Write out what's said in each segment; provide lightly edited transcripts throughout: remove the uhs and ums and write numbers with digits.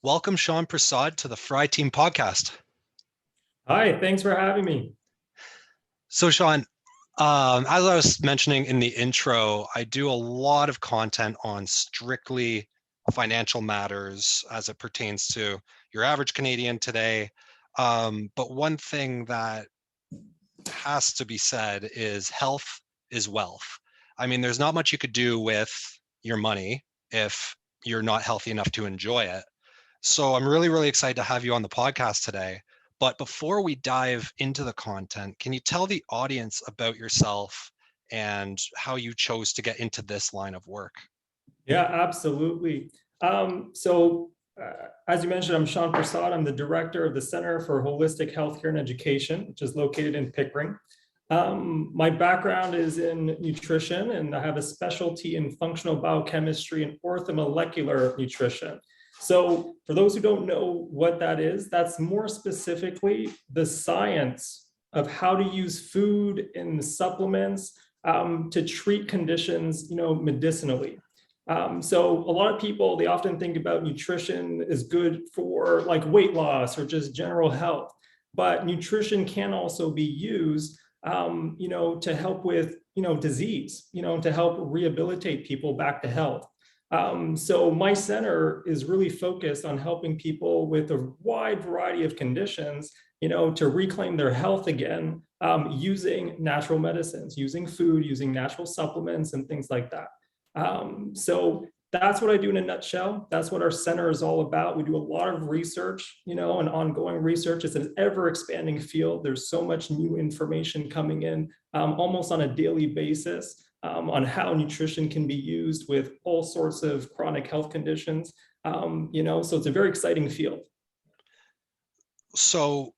Welcome, Shawn Persaud, to the Fry Team podcast. Hi, thanks for having me. So, Shawn, as I was mentioning in the intro, I do a lot of content on strictly financial matters as it pertains to your average Canadian today. But one thing that has to be said is health is wealth. I mean, there's not much you could do with your money if you're not healthy enough to enjoy it. So I'm really, really excited to have you on the podcast today. But before we dive into the content, can you tell the audience about yourself and how you chose to get into this line of work? Yeah, absolutely. As you mentioned, I'm Shawn Persaud. I'm the director of the Center for Holistic Healthcare and Education, which is located in Pickering. My background is in nutrition, and I have a specialty in functional biochemistry and orthomolecular nutrition. So for those who don't know what that is, that's more specifically the science of how to use food and supplements to treat conditions, medicinally. So a lot of people, they often think about nutrition is good for like weight loss or just general health, but nutrition can also be used, to help with, disease, to help rehabilitate people back to health. So my center is really focused on helping people with a wide variety of conditions, to reclaim their health again, using natural medicines, using food, using natural supplements and things like that. So that's what I do in a nutshell. That's what our center is all about. We do a lot of research, and ongoing research. It's an ever expanding field. There's so much new information coming in almost on a daily basis on how nutrition can be used with all sorts of chronic health conditions. So it's a very exciting field. So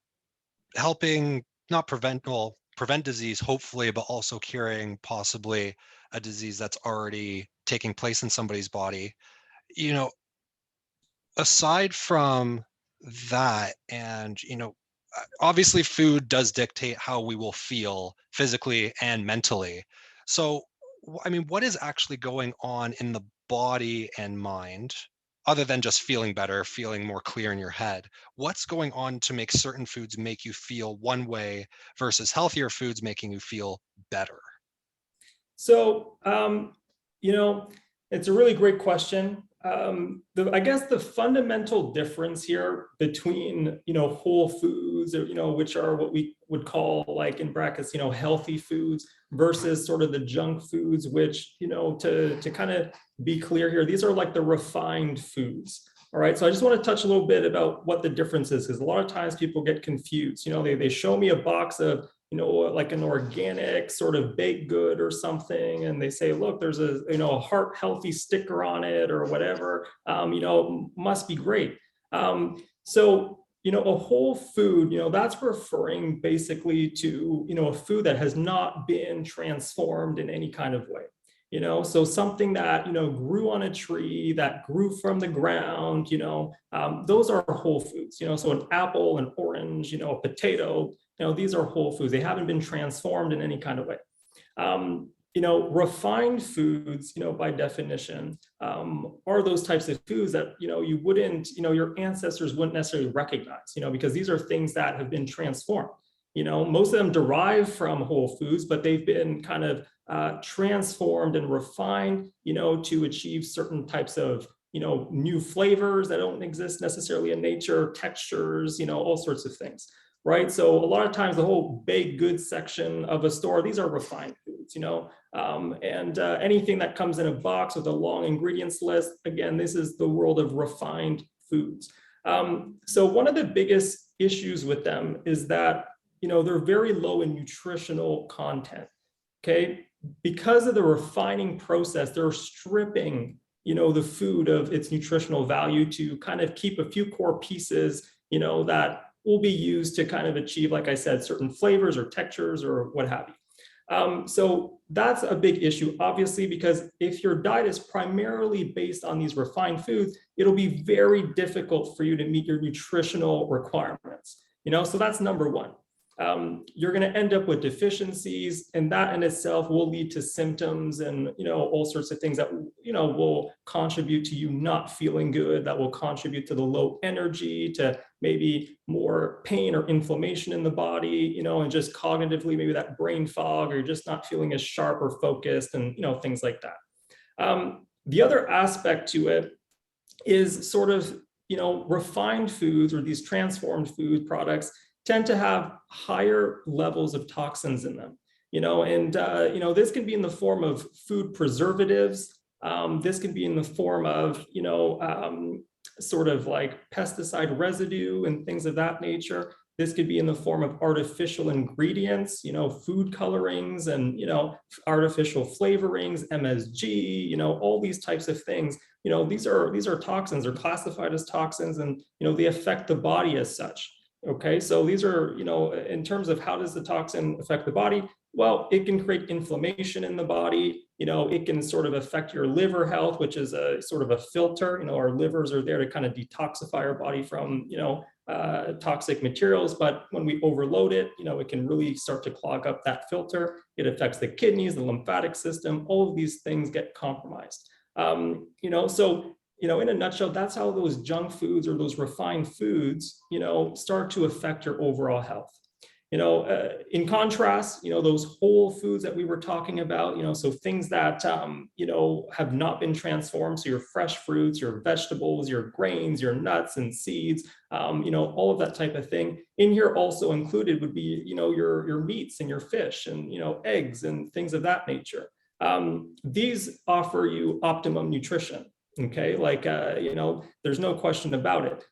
helping not prevent disease, hopefully, but also curing possibly a disease that's already taking place in somebody's body. Aside from that, and obviously food does dictate how we will feel physically and mentally. So I mean, what is actually going on in the body and mind other than just feeling better, feeling more clear in your head? What's going on to make certain foods make you feel one way versus healthier foods making you feel better? So, it's a really great question. I guess the fundamental difference here between, whole foods, or, which are what we would call, like in brackets, healthy foods versus sort of the junk foods, which, to kind of be clear here, these are like the refined foods. All right. So I just want to touch a little bit about what the difference is, because a lot of times people get confused. They show me a box of, like an organic sort of baked good or something, and they say, look, there's a heart healthy sticker on it or whatever, must be great. So a whole food, that's referring basically to, a food that has not been transformed in any kind of way. So something that, grew on a tree, that grew from the ground, those are whole foods, so an apple, an orange, a potato, these are whole foods. They haven't been transformed in any kind of way. Refined foods, by definition, are those types of foods that, you wouldn't, your ancestors wouldn't necessarily recognize, because these are things that have been transformed. Most of them derive from whole foods, but they've been kind of transformed and refined, to achieve certain types of, new flavors that don't exist necessarily in nature, textures, all sorts of things. Right. So a lot of times the whole baked goods section of a store, these are refined foods, and anything that comes in a box with a long ingredients list, again, this is the world of refined foods. So one of the biggest issues with them is that, they're very low in nutritional content. Okay. Because of the refining process, they're stripping, the food of its nutritional value to kind of keep a few core pieces, that will be used to kind of achieve, like I said, certain flavors or textures or what have you. So that's a big issue, obviously, because if your diet is primarily based on these refined foods, it'll be very difficult for you to meet your nutritional requirements. So that's number one. you're going to end up with deficiencies, and that in itself will lead to symptoms and, all sorts of things that, will contribute to you not feeling good, that will contribute to the low energy, to maybe more pain or inflammation in the body, and just cognitively, maybe that brain fog, or you're just not feeling as sharp or focused, and, things like that. The other aspect to it is sort of, refined foods or these transformed food products tend to have higher levels of toxins in them, and, this can be in the form of food preservatives. This can be in the form of, sort of like pesticide residue and things of that nature. This could be in the form of artificial ingredients, food colorings and, artificial flavorings, MSG, all these types of things. These are toxins, they're classified as toxins, and, they affect the body as such. Okay, so these are, in terms of how does the toxin affect the body? Well, it can create inflammation in the body. It can sort of affect your liver health, which is a sort of a filter. Our livers are there to kind of detoxify our body from, toxic materials. But when we overload it, it can really start to clog up that filter. It affects the kidneys, the lymphatic system. All of these things get compromised. So in a nutshell, that's how those junk foods or those refined foods, start to affect your overall health. In contrast, those whole foods that we were talking about, so things that, have not been transformed. So your fresh fruits, your vegetables, your grains, your nuts and seeds, all of that type of thing. In here also included would be, your meats and your fish and, eggs and things of that nature. These offer you optimum nutrition. Okay, like, there's no question about it.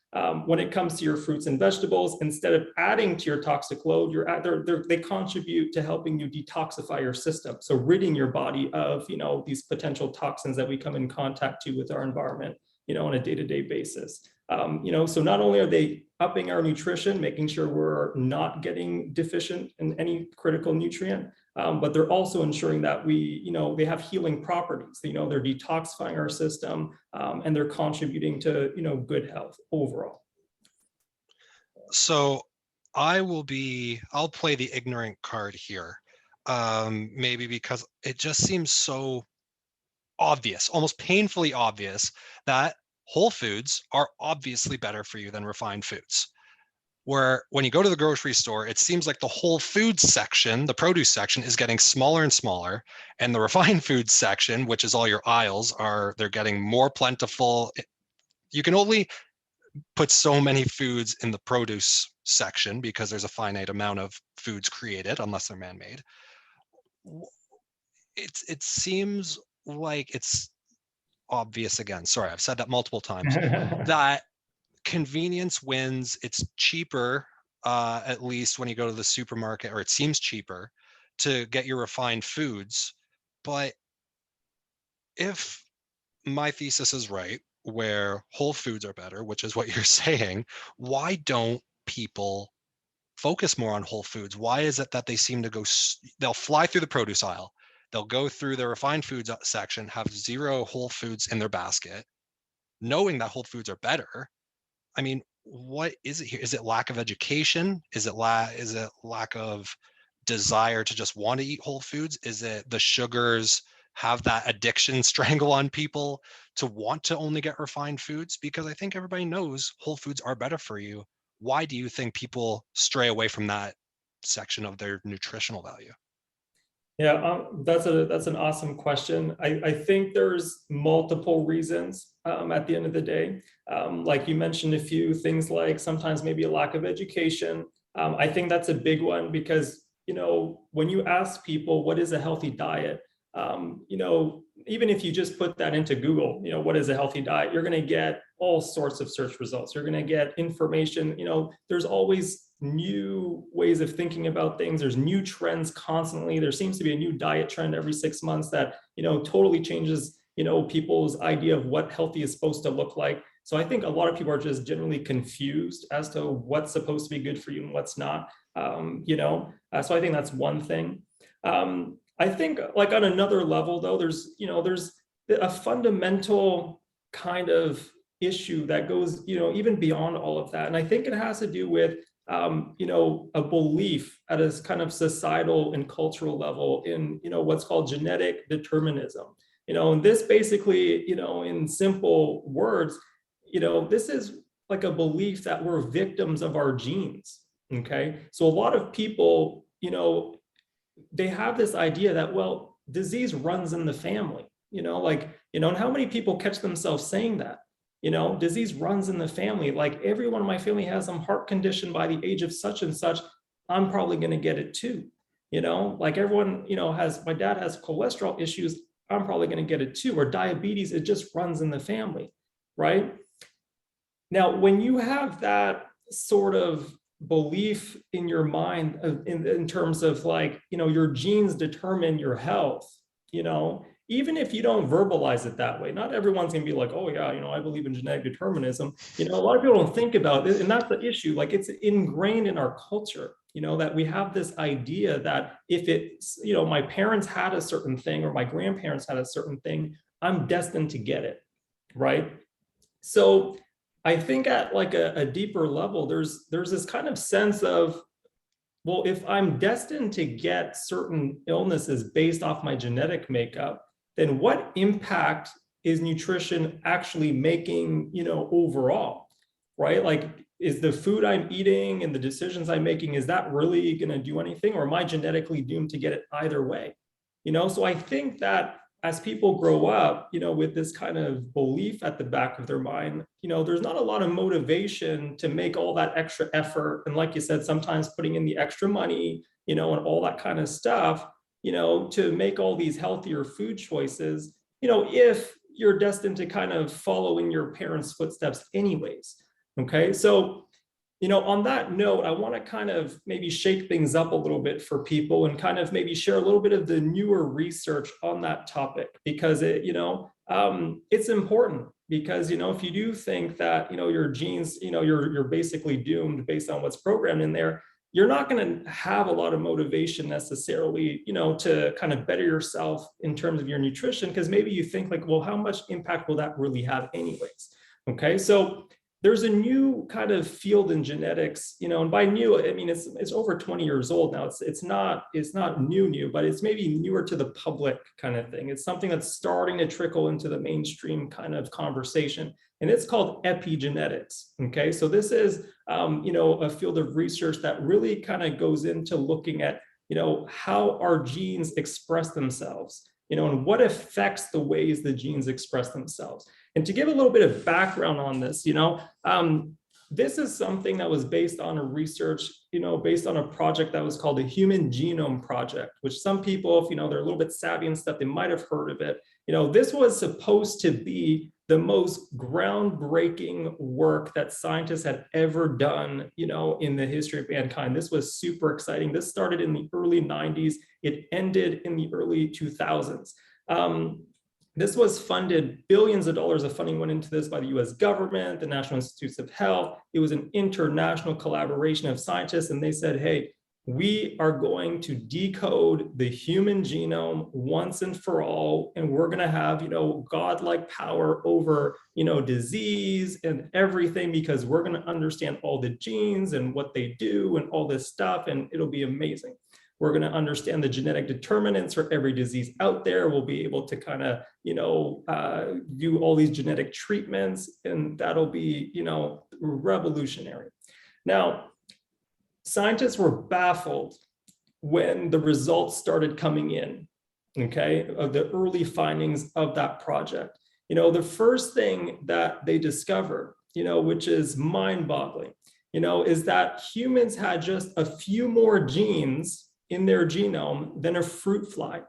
When it comes to your fruits and vegetables, instead of adding to your toxic load, they contribute to helping you detoxify your system. So ridding your body of, these potential toxins that we come in contact to with our environment, on a day-to-day basis. So not only are they upping our nutrition, making sure we're not getting deficient in any critical nutrient, but they're also ensuring that they have healing properties. They're detoxifying our system, and they're contributing to, good health overall. So I'll play the ignorant card here, maybe because it just seems so obvious, almost painfully obvious, that whole foods are obviously better for you than refined foods. Where when you go to the grocery store, it seems like the whole foods section, the produce section, is getting smaller and smaller, and the refined foods section, which is all your aisles, they're getting more plentiful. You can only put so many foods in the produce section because there's a finite amount of foods created, unless they're man-made. It seems like it's obvious again. Sorry, I've said that multiple times, that convenience wins. It's cheaper, at least when you go to the supermarket, or it seems cheaper to get your refined foods. But if my thesis is right, where whole foods are better, which is what you're saying, why don't people focus more on whole foods? Why is it that they seem to they'll fly through the produce aisle, they'll go through the refined foods section, have 0 whole foods in their basket, knowing that whole foods are better? I mean, what is it here? Is it lack of education? Is it lack of desire to just want to eat whole foods? Is it the sugars have that addiction strangle on people to want to only get refined foods? Because I think everybody knows whole foods are better for you. Why do you think people stray away from that section of their nutritional value? Yeah, that's an awesome question. I think there's multiple reasons at the end of the day. Like you mentioned a few things, like sometimes maybe a lack of education. I think that's a big one because, when you ask people what is a healthy diet, even if you just put that into Google, what is a healthy diet, you're going to get all sorts of search results. You're going to get information. There's always new ways of thinking about things. There's new trends constantly. There seems to be a new diet trend every 6 months that, totally changes, people's idea of what healthy is supposed to look like. So I think a lot of people are just generally confused as to what's supposed to be good for you and what's not, so I think that's one thing. I think, like, on another level though, there's a fundamental kind of issue that goes, even beyond all of that. And I think it has to do with a belief at a kind of societal and cultural level in, what's called genetic determinism. And this basically, in simple words, this is like a belief that we're victims of our genes. Okay. So a lot of people, they have this idea that, well, disease runs in the family, and how many people catch themselves saying that? Disease runs in the family. Like everyone in my family has some heart condition by the age of such and such. I'm probably going to get it too. Like everyone, my dad has cholesterol issues. I'm probably going to get it too. Or diabetes, it just runs in the family, right? Now, when you have that sort of belief in your mind in terms of like, your genes determine your health, even if you don't verbalize it that way, not everyone's going to be like, oh yeah, I believe in genetic determinism. A lot of people don't think about it, and that's the issue. Like it's ingrained in our culture, that we have this idea that if it's, my parents had a certain thing or my grandparents had a certain thing, I'm destined to get it, right? So I think at like a deeper level, there's this kind of sense of, well, if I'm destined to get certain illnesses based off my genetic makeup, then what impact is nutrition actually making, overall, right? Like, is the food I'm eating and the decisions I'm making, is that really going to do anything, or am I genetically doomed to get it either way? So I think that as people grow up, with this kind of belief at the back of their mind, there's not a lot of motivation to make all that extra effort. And like you said, sometimes putting in the extra money, and all that kind of stuff, to make all these healthier food choices, if you're destined to kind of follow in your parents' footsteps anyways. Okay. So, on that note, I want to kind of maybe shake things up a little bit for people and kind of maybe share a little bit of the newer research on that topic, because it's important. Because if you do think that your genes, you're basically doomed based on what's programmed in there, you're not going to have a lot of motivation necessarily, to kind of better yourself in terms of your nutrition, because maybe you think like, well, how much impact will that really have anyways? Okay, so there's a new kind of field in genetics, and by new, I mean, it's over 20 years old now. It's not new, but it's maybe newer to the public kind of thing. It's something that's starting to trickle into the mainstream kind of conversation, and it's called epigenetics. Okay, so this is, a field of research that really kind of goes into looking at, how our genes express themselves, and what affects the ways the genes express themselves. And to give a little bit of background on this, this is something that was based on a research, based on a project that was called the Human Genome Project, which some people, if they're a little bit savvy and stuff, they might have heard of it. This was supposed to be the most groundbreaking work that scientists had ever done, in the history of mankind. This was super exciting. This started in the early 90s. It ended in the early 2000s. This was funded, billions of dollars of funding went into this by the US government, the National Institutes of Health. It was an international collaboration of scientists, and they said, hey, we are going to decode the human genome once and for all, and we're going to have, godlike power over, disease and everything, because we're going to understand all the genes and what they do and all this stuff, and it'll be amazing. We're going to understand the genetic determinants for every disease out there. We'll be able to kind of, do all these genetic treatments, and that'll be, revolutionary. Now, scientists were baffled when the results started coming in, okay, of the early findings of that project. The first thing that they discovered, which is mind-boggling, is that humans had just a few more genes in their genome than a fruit fly.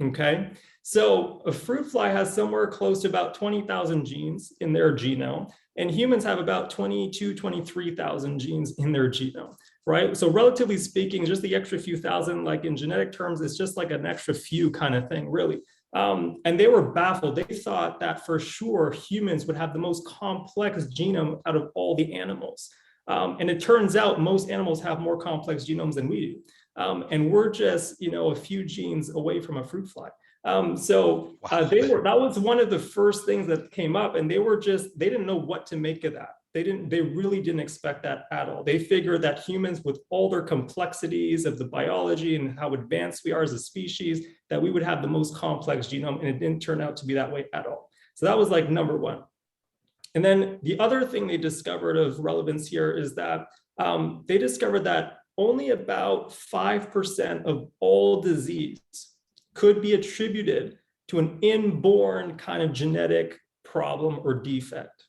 Okay, so a fruit fly has somewhere close to about 20,000 genes in their genome, and humans have about 23,000 genes in their genome, right? So relatively speaking, just the extra few thousand, like in genetic terms, it's just like an extra few kind of thing, really. And they were baffled. They thought that for sure humans would have the most complex genome out of all the animals. And it turns out most animals have more complex genomes than we do. And we're just, a few genes away from a fruit fly. That was one of the first things that came up, and they didn't know what to make of that. They really didn't expect that at all. They figured that humans, with all their complexities of the biology and how advanced we are as a species, that we would have the most complex genome, and it didn't turn out to be that way at all. So that was like number one. And then the other thing they discovered of relevance here is that they discovered that only about 5% of all disease could be attributed to an inborn kind of genetic problem or defect.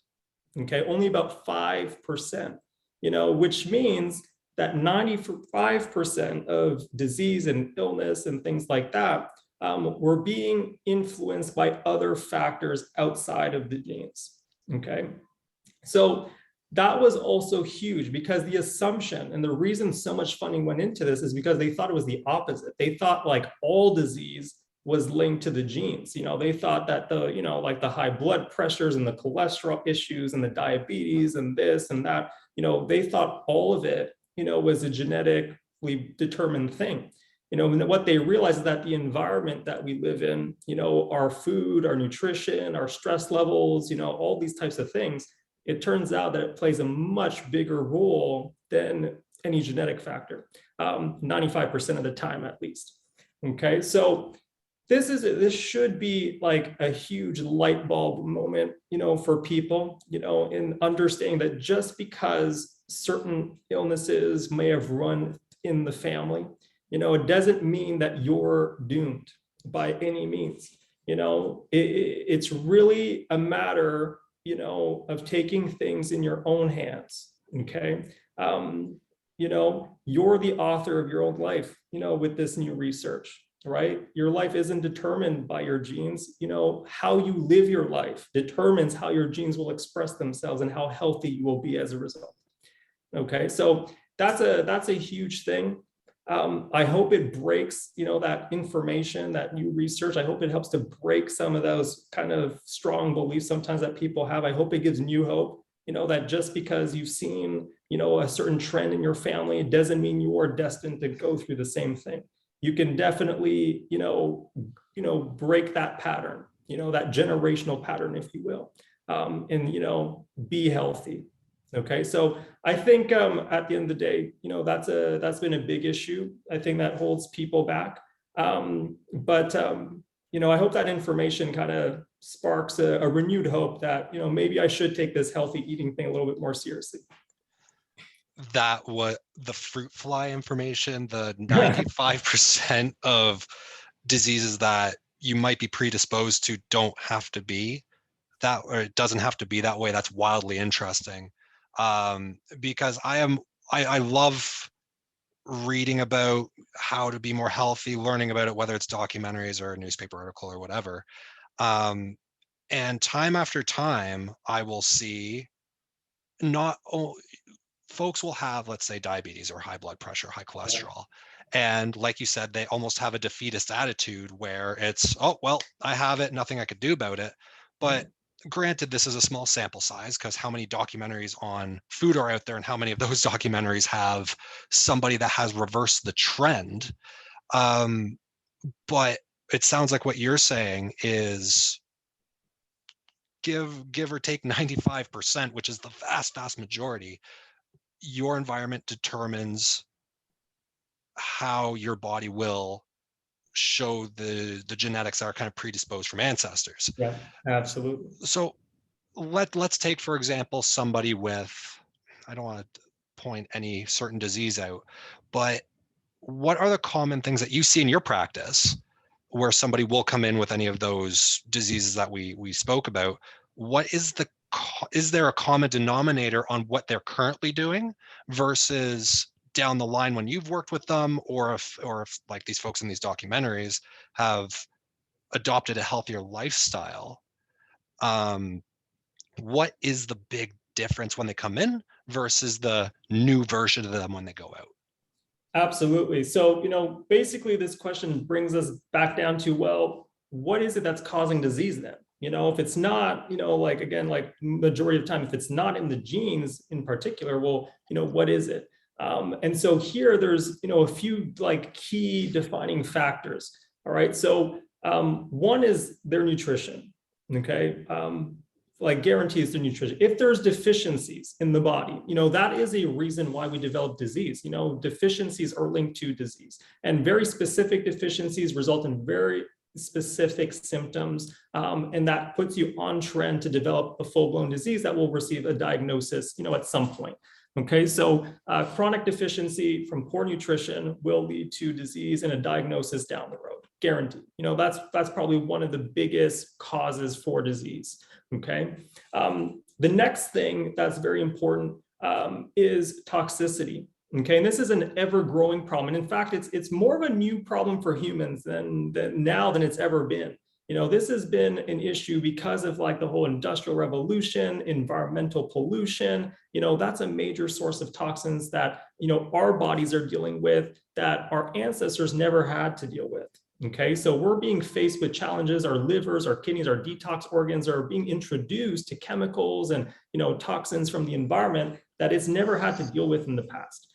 Okay, only about 5%, which means that 95% of disease and illness and things like that were being influenced by other factors outside of the genes. Okay, so that was also huge, because the assumption and the reason so much funding went into this is because they thought it was the opposite. They thought like all disease was linked to the genes. They thought that like the high blood pressures and the cholesterol issues and the diabetes and this and that, they thought all of it, was a genetically determined thing. And what they realized is that the environment that we live in, our food, our nutrition, our stress levels, all these types of things, it turns out that it plays a much bigger role than any genetic factor, 95% of the time at least. Okay, so this should be like a huge light bulb moment, for people, in understanding that just because certain illnesses may have run in the family, it doesn't mean that you're doomed by any means. It's really a matter, of taking things in your own hands. Okay. You're the author of your own life, with this new research. Right? Your life isn't determined by your genes. How you live your life determines how your genes will express themselves and how healthy you will be as a result. Okay, so that's a huge thing. I hope it breaks, that information, that new research. I hope it helps to break some of those kind of strong beliefs sometimes that people have. I hope it gives new hope, that just because you've seen, a certain trend in your family, it doesn't mean you are destined to go through the same thing. You can definitely, break that pattern, that generational pattern, if you will, and, be healthy. Okay, so I think at the end of the day, that's been a big issue. I think that holds people back. But I hope that information kind of sparks a renewed hope that, maybe I should take this healthy eating thing a little bit more seriously. That what the fruit fly information, the 95% of diseases that you might be predisposed to don't have to be that, or it doesn't have to be that way. That's wildly interesting. Because I love reading about how to be more healthy, learning about it, whether it's documentaries or a newspaper article or whatever. And time after time, I will see folks will have, let's say, diabetes or high blood pressure, high cholesterol. And like you said, they almost have a defeatist attitude where it's, oh, well, I have it, nothing I could do about it. But granted, this is a small sample size, because how many documentaries on food are out there, and how many of those documentaries have somebody that has reversed the trend? But it sounds like what you're saying is give or take 95%, which is the vast majority. Your environment determines how your body will show the genetics that are kind of predisposed from ancestors. Yeah, absolutely. So let's take, for example, somebody with, I don't want to point any certain disease out, but what are the common things that you see in your practice where somebody will come in with any of those diseases that we spoke about? What is there a common denominator on what they're currently doing versus down the line when you've worked with them, or if like these folks in these documentaries have adopted a healthier lifestyle? What is the big difference when they come in versus the new version of them when they go out? Absolutely. So, basically this question brings us back down to, well, what is it that's causing disease then? If it's not, like, again, like majority of the time, if it's not in the genes in particular, well, what is it? And so here there's, a few like key defining factors. All right. So one is their nutrition. Okay. like guarantees through nutrition. If there's deficiencies in the body, that is a reason why we develop disease. Deficiencies are linked to disease, and very specific deficiencies result in very specific symptoms, and that puts you on trend to develop a full-blown disease that will receive a diagnosis, at some point. Okay, so chronic deficiency from poor nutrition will lead to disease and a diagnosis down the road, guaranteed. That's probably one of the biggest causes for disease. Okay, the next thing that's very important is toxicity. Okay, and this is an ever-growing problem, and in fact, it's more of a new problem for humans than it's ever been. This has been an issue because of like the whole industrial revolution, environmental pollution. That's a major source of toxins that, our bodies are dealing with that our ancestors never had to deal with. Okay, so we're being faced with challenges. Our livers, our kidneys, our detox organs are being introduced to chemicals and, toxins from the environment that it's never had to deal with in the past.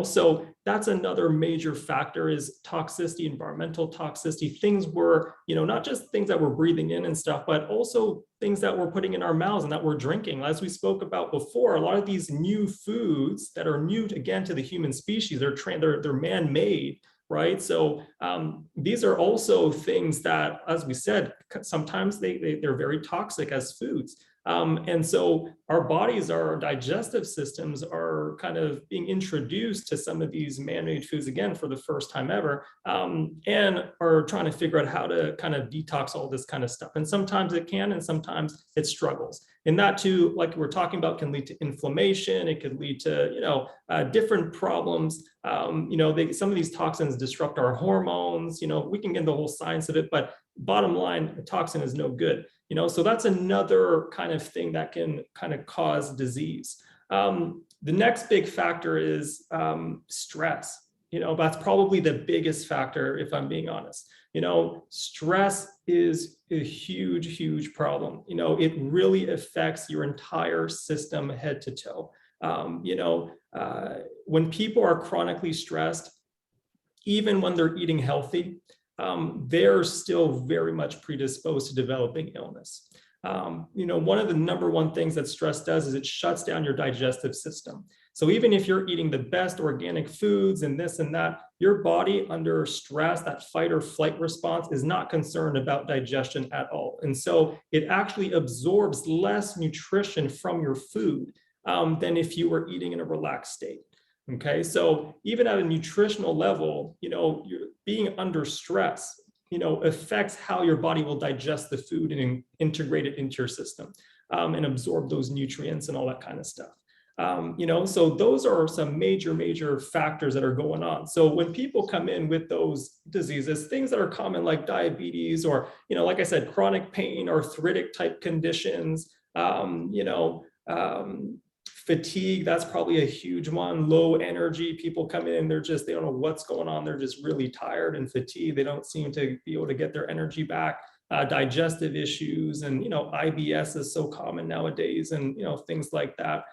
So that's another major factor is toxicity, environmental toxicity, things we're, not just things that we're breathing in and stuff, but also things that we're putting in our mouths and that we're drinking. As we spoke about before, a lot of these new foods that are new again to the human species, they're man-made, right? So these are also things that, as we said, sometimes they're very toxic as foods. And so our bodies, our digestive systems are kind of being introduced to some of these man-made foods again for the first time ever, and are trying to figure out how to kind of detox all this kind of stuff. And sometimes it can, and sometimes it struggles. And that too, like we're talking about, can lead to inflammation. It could lead to, different problems. Some of these toxins disrupt our hormones. We can get into the whole science of it, but bottom line, a toxin is no good. So that's another kind of thing that can kind of cause disease. The next big factor is stress. That's probably the biggest factor, if I'm being honest. Stress is a huge, huge problem. It really affects your entire system head to toe. When people are chronically stressed, even when they're eating healthy, they're still very much predisposed to developing illness. One of the number one things that stress does is it shuts down your digestive system. So even if you're eating the best organic foods and this and that, your body under stress, that fight or flight response, is not concerned about digestion at all. And so it actually absorbs less nutrition from your food than if you were eating in a relaxed state. Okay, so even at a nutritional level, you're being under stress, affects how your body will digest the food and integrate it into your system and absorb those nutrients and all that kind of stuff. So those are some major factors that are going on. So when people come in with those diseases, things that are common like diabetes or, like I said, chronic pain, arthritic type conditions, fatigue, that's probably a huge one. Low energy, people come in, they don't know what's going on. They're just really tired and fatigued. They don't seem to be able to get their energy back. Digestive issues and, IBS is so common nowadays and, things like that.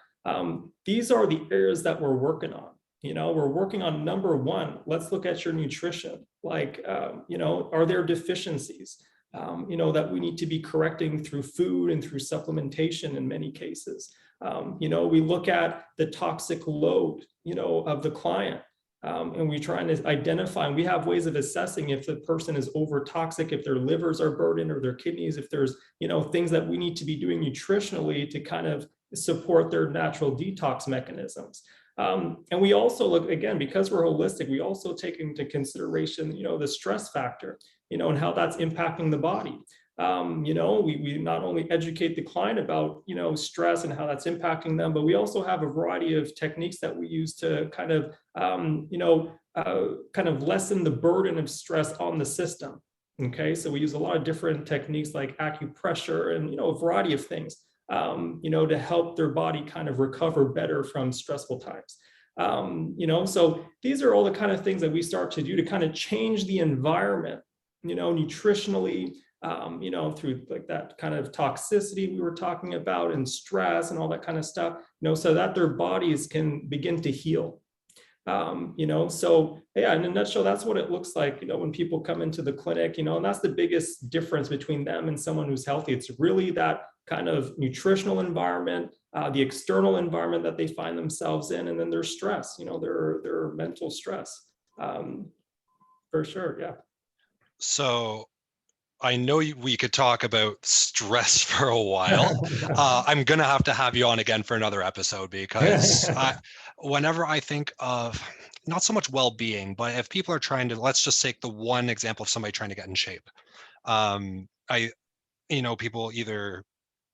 These are the areas that we're working on. We're working on number one, let's look at your nutrition. Like, are there deficiencies, that we need to be correcting through food and through supplementation in many cases. We look at the toxic load, of the client, and we're trying to identify, and we have ways of assessing if the person is over toxic, if their livers are burdened or their kidneys, if there's, things that we need to be doing nutritionally to kind of support their natural detox mechanisms. And we also look, again, because we're holistic, we also take into consideration, the stress factor, and how that's impacting the body. We not only educate the client about, stress and how that's impacting them, but we also have a variety of techniques that we use to kind of, lessen the burden of stress on the system. Okay, so we use a lot of different techniques like acupressure and, a variety of things, to help their body kind of recover better from stressful times. So these are all the kind of things that we start to do to kind of change the environment, nutritionally, through like that kind of toxicity we were talking about and stress and all that kind of stuff, so that their bodies can begin to heal. So yeah, in a nutshell, that's what it looks like, when people come into the clinic, and that's the biggest difference between them and someone who's healthy. It's really that kind of nutritional environment, the external environment that they find themselves in, and then their stress, their mental stress. For sure, yeah. So I know we could talk about stress for a while. I'm going to have you on again for another episode, because whenever I think of not so much well-being, but if people are trying to, let's just take the one example of somebody trying to get in shape. People either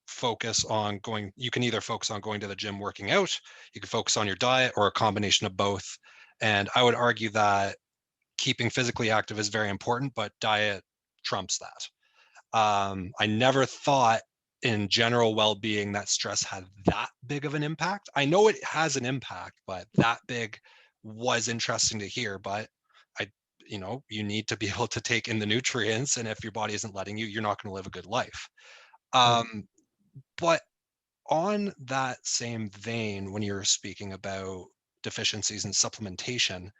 focus on you can either focus on going to the gym, working out, you can focus on your diet, or a combination of both. And I would argue that keeping physically active is very important, but diet trumps that. I never thought in general well-being that stress had that big of an impact. I know it has an impact, but that big was interesting to hear. But you need to be able to take in the nutrients, and if your body isn't letting you, you're not going to live a good life. But on that same vein, when you're speaking about deficiencies in supplementation,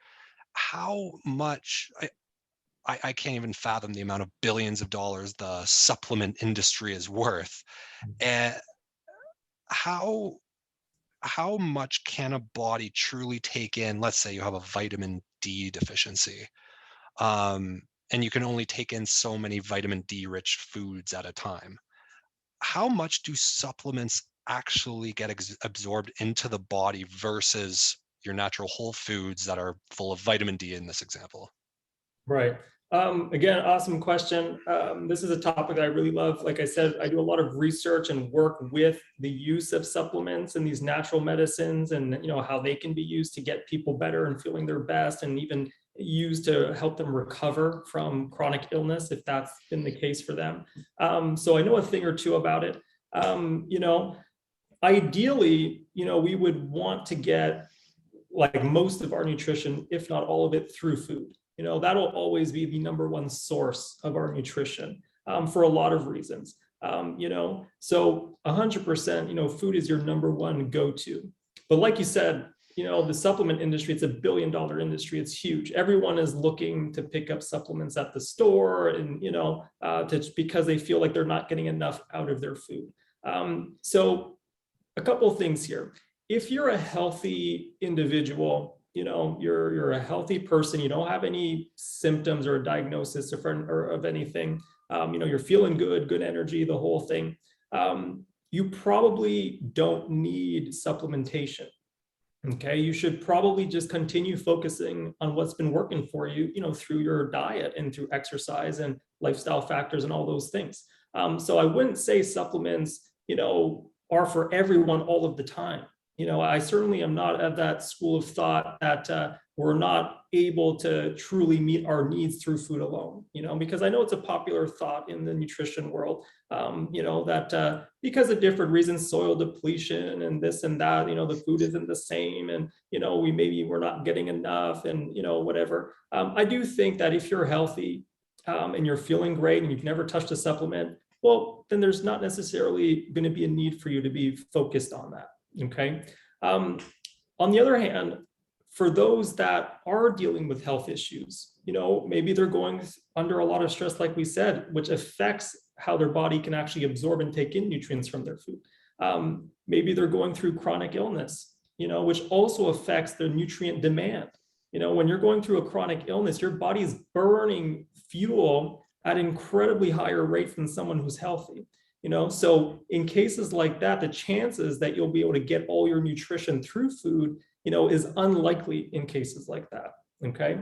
how much I can't even fathom the amount of billions of dollars the supplement industry is worth. And how much can a body truly take in? Let's say you have a vitamin D deficiency, and you can only take in so many vitamin D rich foods at a time. How much do supplements actually get absorbed into the body versus your natural whole foods that are full of vitamin D in this example? Right. Again, awesome question. This is a topic that I really love. Like I said, I do a lot of research and work with the use of supplements and these natural medicines, and how they can be used to get people better and feeling their best, and even used to help them recover from chronic illness if that's been the case for them. So I know a thing or two about it. Ideally, we would want to get like most of our nutrition, if not all of it, through food. That'll always be the number one source of our nutrition, for a lot of reasons. So 100%, food is your number one go-to. But like you said, the supplement industry, it's $1 billion industry. It's huge. Everyone is looking to pick up supplements at the store, and, because they feel like they're not getting enough out of their food. So a couple of things here. If you're a healthy individual, you're a healthy person, you don't have any symptoms or a diagnosis or of anything, you're feeling good energy, the whole thing, you probably don't need supplementation. Okay, you should probably just continue focusing on what's been working for you, through your diet and through exercise and lifestyle factors and all those things. So I wouldn't say supplements, are for everyone all of the time. I certainly am not of that school of thought that we're not able to truly meet our needs through food alone, because I know it's a popular thought in the nutrition world, that because of different reasons, soil depletion and this and that, the food isn't the same, and, we're not getting enough, and, whatever. I do think that if you're healthy and you're feeling great and you've never touched a supplement, well, then there's not necessarily going to be a need for you to be focused on that. Okay. On the other hand, for those that are dealing with health issues, maybe they're going under a lot of stress, like we said, which affects how their body can actually absorb and take in nutrients from their food. Maybe they're going through chronic illness, which also affects their nutrient demand. When you're going through a chronic illness, your body is burning fuel at incredibly higher rates than someone who's healthy. So in cases like that, the chances that you'll be able to get all your nutrition through food, is unlikely in cases like that. Okay.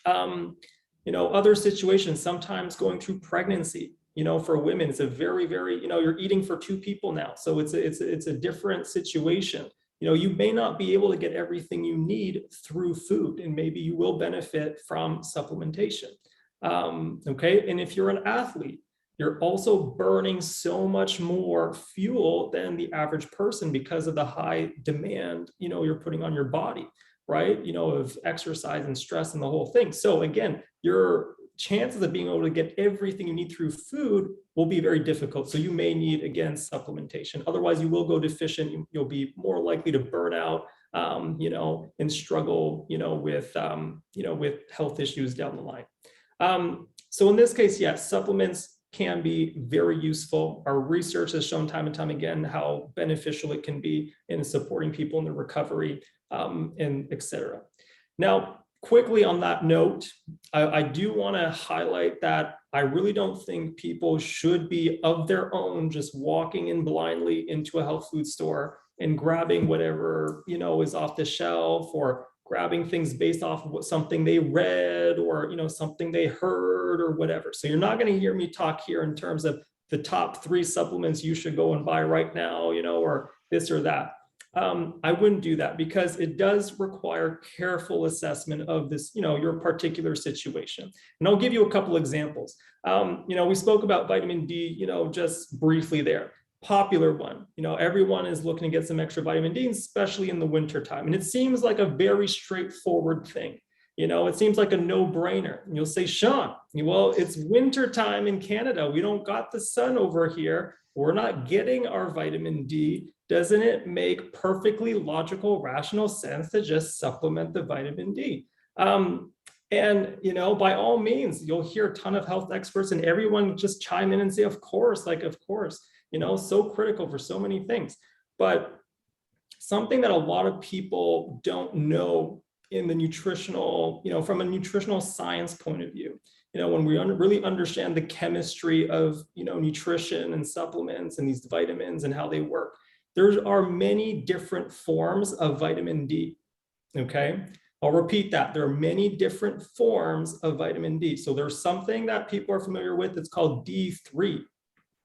Other situations, sometimes going through pregnancy, for women, it's a very, very, you're eating for 2 people now. So it's a different situation. You may not be able to get everything you need through food, and maybe you will benefit from supplementation. Okay. And if you're an athlete, you're also burning so much more fuel than the average person because of the high demand, you're putting on your body, right? Of exercise and stress and the whole thing. So again, your chances of being able to get everything you need through food will be very difficult. So you may need, again, supplementation. Otherwise, you will go deficient. You'll be more likely to burn out, and struggle, with health issues down the line. So in this case, yes, supplements can be very useful. Our research has shown time and time again how beneficial it can be in supporting people in their recovery, and et cetera. Now, quickly on that note, I do want to highlight that I really don't think people should be of their own just walking in blindly into a health food store and grabbing whatever, is off the shelf, or grabbing things based off of something they read, or something they heard, or whatever. So you're not going to hear me talk here in terms of the top 3 supplements you should go and buy right now, or this or that. I wouldn't do that, because it does require careful assessment of this, your particular situation. And I'll give you a couple examples. We spoke about vitamin D, just briefly there. Popular one, everyone is looking to get some extra vitamin D, especially in the winter time. And it seems like a very straightforward thing. It seems like a no-brainer. And you'll say, Shawn, well, it's winter time in Canada. We don't got the sun over here. We're not getting our vitamin D. Doesn't it make perfectly logical, rational sense to just supplement the vitamin D? And, by all means, you'll hear a ton of health experts and everyone just chime in and say, of course, so critical for so many things. But something that a lot of people don't know in the nutritional, from a nutritional science point of view, when we really understand the chemistry of, nutrition and supplements and these vitamins and how they work, there are many different forms of vitamin D, okay? I'll repeat that. There are many different forms of vitamin D. So there's something that people are familiar with. It's called D3,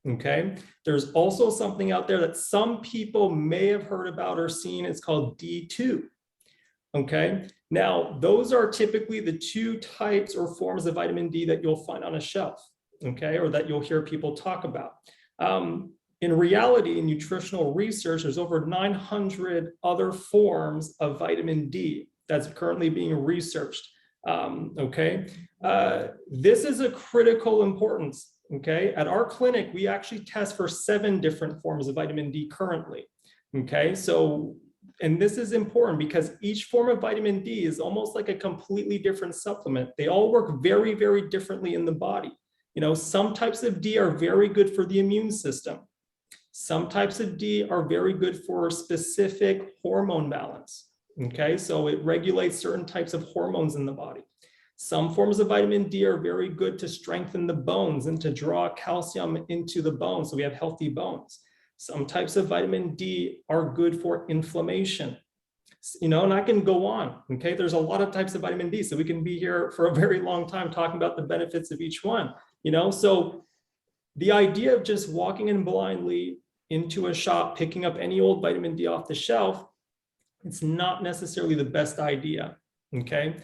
okay? There's also something out there that some people may have heard about or seen. It's called D2, okay? Now, those are typically the 2 types or forms of vitamin D that you'll find on a shelf, okay? Or that you'll hear people talk about. In reality, in nutritional research, there's over 900 other forms of vitamin D that's currently being researched, okay? This is a critical importance, okay? At our clinic, we actually test for 7 different forms of vitamin D currently, okay? So, and this is important because each form of vitamin D is almost like a completely different supplement. They all work very, very differently in the body. Some types of D are very good for the immune system. Some types of D are very good for specific hormone balance, okay? So it regulates certain types of hormones in the body. Some forms of vitamin D are very good to strengthen the bones and to draw calcium into the bones so we have healthy bones. Some types of vitamin D are good for inflammation, and I can go on, okay? There's a lot of types of vitamin D, so we can be here for a very long time talking about the benefits of each one, So the idea of just walking in blindly into a shop, picking up any old vitamin D off the shelf, it's not necessarily the best idea, okay?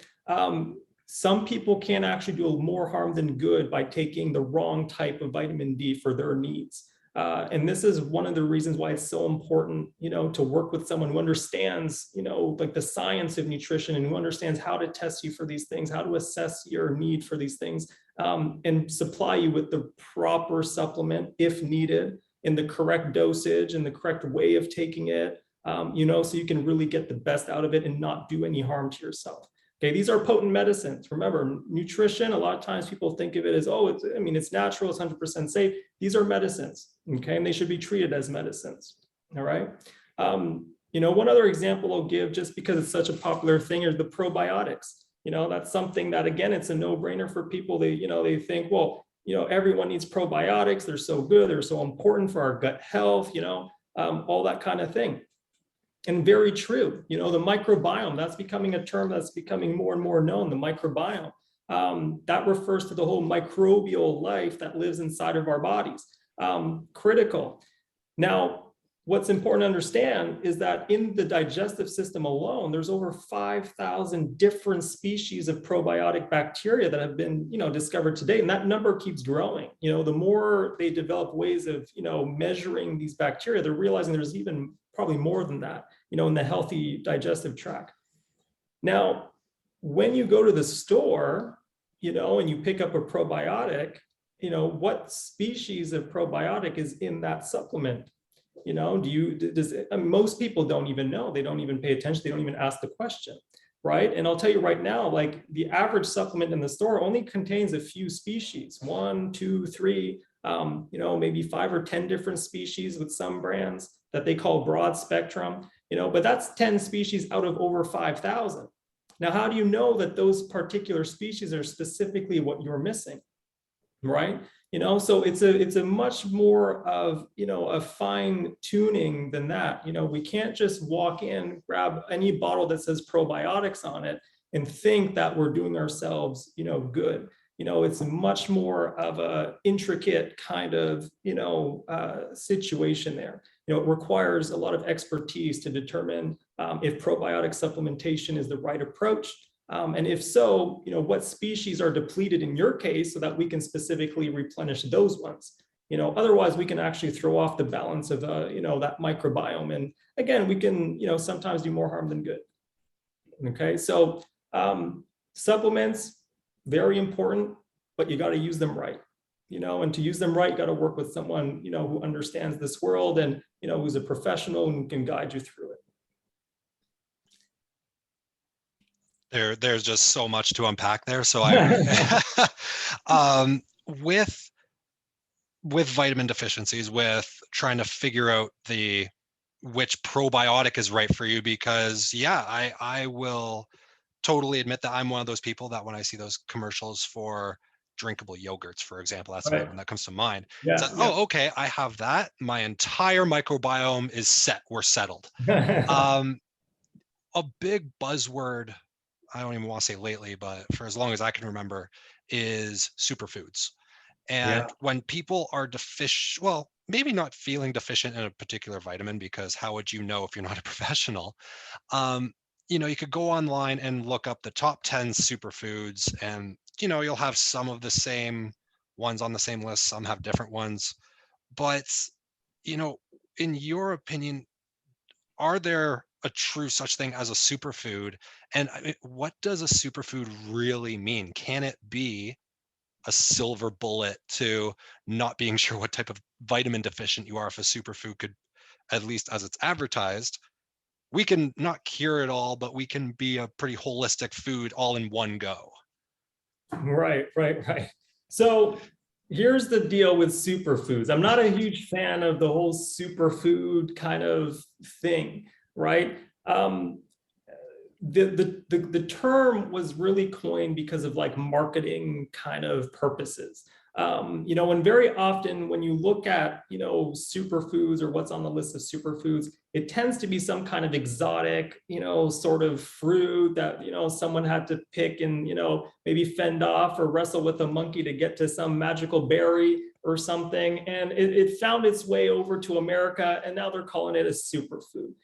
Some people can actually do more harm than good by taking the wrong type of vitamin D for their needs. And this is one of the reasons why it's so important, to work with someone who understands, like the science of nutrition and who understands how to test you for these things, how to assess your need for these things, and supply you with the proper supplement if needed, in the correct dosage and the correct way of taking it, so you can really get the best out of it and not do any harm to yourself. Okay, these are potent medicines. Remember, nutrition, a lot of times people think of it as, it's natural, it's 100% safe. These are medicines, okay? And they should be treated as medicines, all right? One other example I'll give, just because it's such a popular thing, is the probiotics. That's something that, again, it's a no-brainer for people. They think, well, everyone needs probiotics. They're so good. They're so important for our gut health, all that kind of thing. And very true, the microbiome, that's becoming a term that's becoming more and more known, the microbiome. That refers to the whole microbial life that lives inside of our bodies. Critical. Now, what's important to understand is that in the digestive system alone, there's over 5,000 different species of probiotic bacteria that have been, discovered today. And that number keeps growing. The more they develop ways of, measuring these bacteria, they're realizing there's even probably more than that, in the healthy digestive tract. Now, when you go to the store, and you pick up a probiotic, what species of probiotic is in that supplement? Most people don't even know. They don't even pay attention. They don't even ask the question, right? And I'll tell you right now, like the average supplement in the store only contains a few species, 1, 2, 3. maybe 5 or 10 different species with some brands that they call broad spectrum, but that's 10 species out of over 5,000. Now, how do you know that those particular species are specifically what you're missing, right? So it's a much more of, a fine tuning than that. We can't just walk in, grab any bottle that says probiotics on it and think that we're doing ourselves, good. It's much more of a intricate kind of, situation there. It requires a lot of expertise to determine if probiotic supplementation is the right approach. And if so, what species are depleted in your case so that we can specifically replenish those ones. Otherwise we can actually throw off the balance of, that microbiome. And again, we can, sometimes do more harm than good. Okay, so supplements, very important, but you got to use them right. And to use them right, you got to work with someone, who understands this world and, who's a professional and can guide you through it. There's just so much to unpack there. So with vitamin deficiencies, with trying to figure out which probiotic is right for you, because I will totally admit that I'm one of those people that when I see those commercials for drinkable yogurts, for example, that's the one that comes to mind. Yeah, Oh, okay, I have that. My entire microbiome is set. We're settled. A big buzzword, I don't even want to say lately, but for as long as I can remember, is superfoods. And when people are deficient, well, maybe not feeling deficient in a particular vitamin, because how would you know if you're not a professional? You could go online and look up the top 10 superfoods, and you'll have some of the same ones on the same list, some have different ones. But in your opinion, are there a true such thing as a superfood? And what does a superfood really mean? Can it be a silver bullet to not being sure what type of vitamin deficient you are if a superfood could, at least as it's advertised, we can not cure it all, but we can be a pretty holistic food all in one go? Right. So here's the deal with superfoods. I'm not a huge fan of the whole superfood kind of thing, right? The term was really coined because of like marketing kind of purposes. And very often when you look at, superfoods or what's on the list of superfoods, it tends to be some kind of exotic, sort of fruit that, someone had to pick and, maybe fend off or wrestle with a monkey to get to some magical berry or something. And it found its way over to America, and now they're calling it a superfood,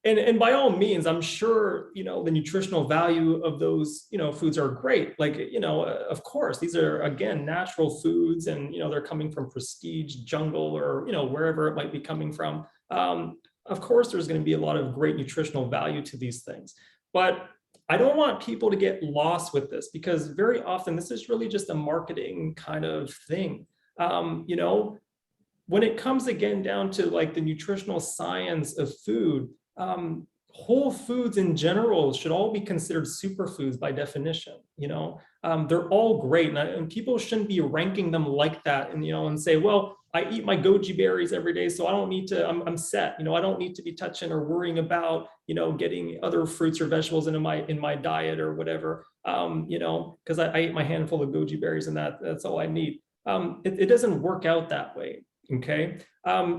And by all means, I'm sure, the nutritional value of those, foods are great. Like, of course, these are, again, natural foods, and, they're coming from prestige jungle or, wherever it might be coming from. Of course, there's going to be a lot of great nutritional value to these things. But I don't want people to get lost with this, because very often this is really just a marketing kind of thing. When it comes again down to like the nutritional science of food, whole foods in general should all be considered superfoods by definition. They're all great, and people shouldn't be ranking them like that. And and say, well, I eat my goji berries every day, so I don't need to. I'm set. I don't need to be touching or worrying about getting other fruits or vegetables in my diet or whatever. Because I eat my handful of goji berries, and that's all I need. It doesn't work out that way. Okay,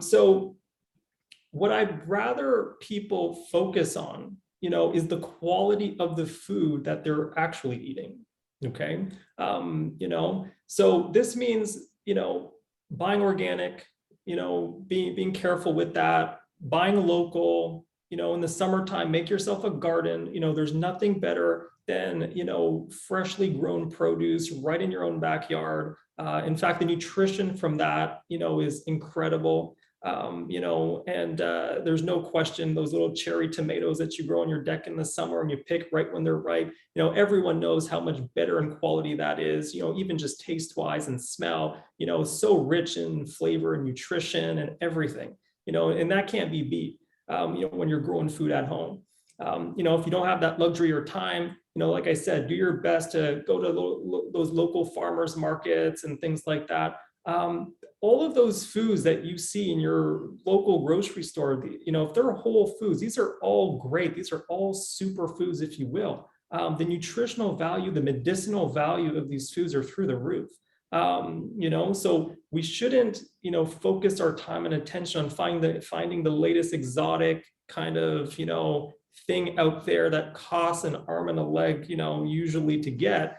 so what I'd rather people focus on, is the quality of the food that they're actually eating. Okay. So this means, buying organic, being careful with that, buying local, in the summertime, make yourself a garden. There's nothing better than, freshly grown produce right in your own backyard. In fact, the nutrition from that, is incredible. And there's no question those little cherry tomatoes that you grow on your deck in the summer and you pick right when they're ripe, everyone knows how much better in quality that is, even just taste wise and smell, so rich in flavor and nutrition and everything, and that can't be beat, when you're growing food at home. If you don't have that luxury or time, like I said, do your best to go to those local farmers markets and things like that. All of those foods that you see in your local grocery store, if they're whole foods, these are all great. These are all superfoods, if you will. The nutritional value, the medicinal value of these foods are through the roof. So we shouldn't, focus our time and attention on finding the latest exotic kind of, thing out there that costs an arm and a leg, usually to get.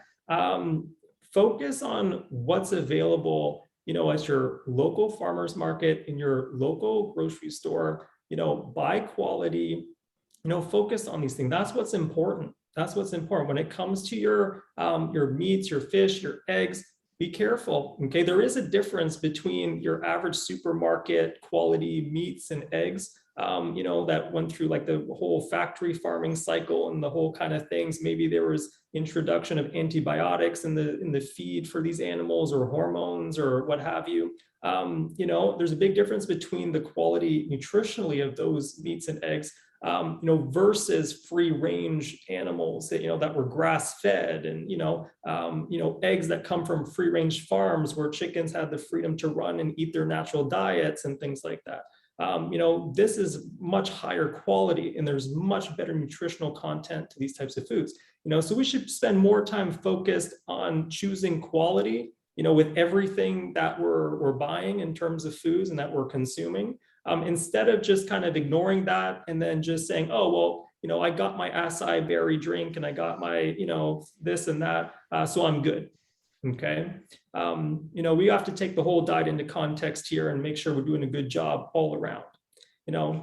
Focus on what's available, at your local farmers market, in your local grocery store, buy quality, focus on these things. That's what's important. That's what's important when it comes to your meats, your fish, your eggs. Be careful. Okay, there is a difference between your average supermarket quality meats and eggs, that went through like the whole factory farming cycle and the whole kind of things. Maybe there was introduction of antibiotics in the feed for these animals, or hormones, or what have you. There's a big difference between the quality nutritionally of those meats and eggs, versus free range animals that were grass fed, and eggs that come from free range farms where chickens had the freedom to run and eat their natural diets and things like that. This is much higher quality, and there's much better nutritional content to these types of foods. So we should spend more time focused on choosing quality, with everything that we're buying in terms of foods and that we're consuming. Instead of just kind of ignoring that and then just saying, oh, well, I got my acai berry drink and I got my, this and that, so I'm good. Okay. We have to take the whole diet into context here and make sure we're doing a good job all around.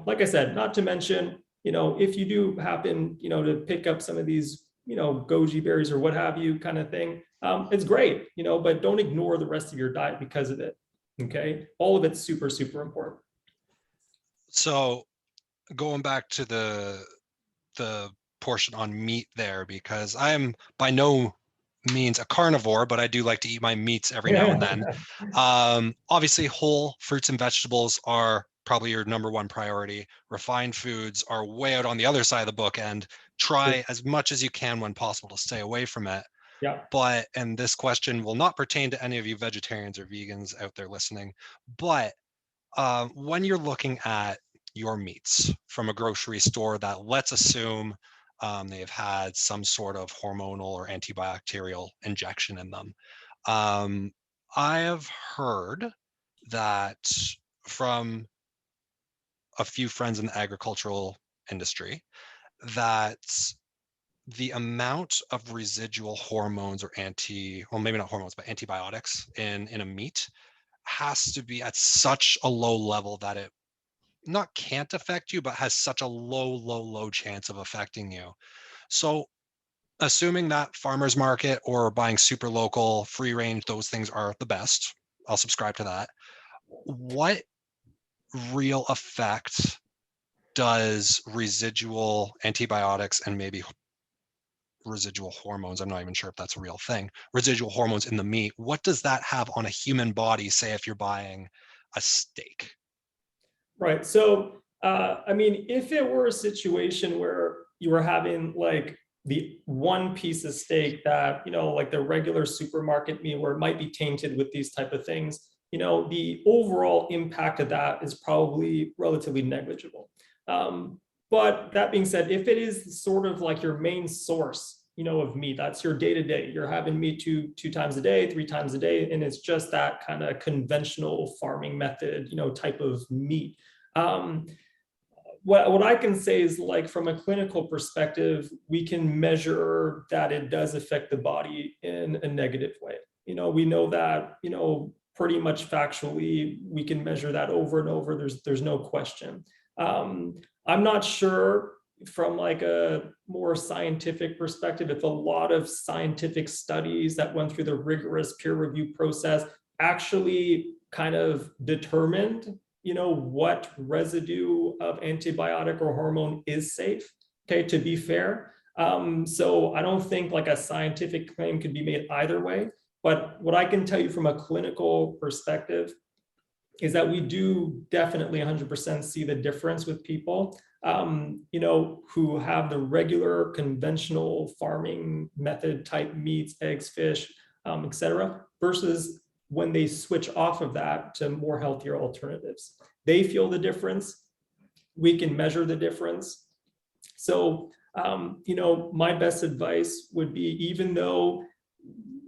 Like I said, not to mention, if you do happen, to pick up some of these, goji berries or what have you kind of thing, it's great, but don't ignore the rest of your diet because of it. Okay. All of it's super, super important. So going back to the portion on meat there, because I am by no means a carnivore, but I do like to eat my meats every now and then. Obviously, whole fruits and vegetables are probably your number one priority. Refined foods are way out on the other side of the bookend. Try as much as you can when possible to stay away from it. Yeah. But, and this question will not pertain to any of you vegetarians or vegans out there listening, but when you're looking at your meats from a grocery store that, let's assume, they've had some sort of hormonal or antibacterial injection in them. I have heard that from a few friends in the agricultural industry that the amount of residual hormones or maybe not hormones, but antibiotics in a meat has to be at such a low level that it not can't affect you, but has such a low chance of affecting you. So assuming that farmers market or buying super local, free range, those things are the best, I'll subscribe to that. What real effect does residual antibiotics and maybe residual hormones, I'm not even sure if that's a real thing, residual hormones in the meat, what does that have on a human body, say if you're buying a steak? Right. So, if it were a situation where you were having like the one piece of steak that, like the regular supermarket meat where it might be tainted with these type of things, the overall impact of that is probably relatively negligible. But that being said, if it is sort of like your main source, of meat, that's your day to day, you're having meat two times a day, 3 times a day, and it's just that kind of conventional farming method, type of meat. What I can say is, like, from a clinical perspective, we can measure that it does affect the body in a negative way. We know that, pretty much factually, we can measure that over and over. There's no question. I'm not sure from like a more scientific perspective if a lot of scientific studies that went through the rigorous peer review process actually kind of determined, what residue of antibiotic or hormone is safe. Okay, to be fair. So I don't think like a scientific claim could be made either way. But what I can tell you from a clinical perspective is that we do definitely 100% see the difference with people. who have the regular conventional farming method type meats, eggs, fish, etc., versus when they switch off of that to more healthier alternatives. They feel the difference. We can measure the difference. So, my best advice would be, even though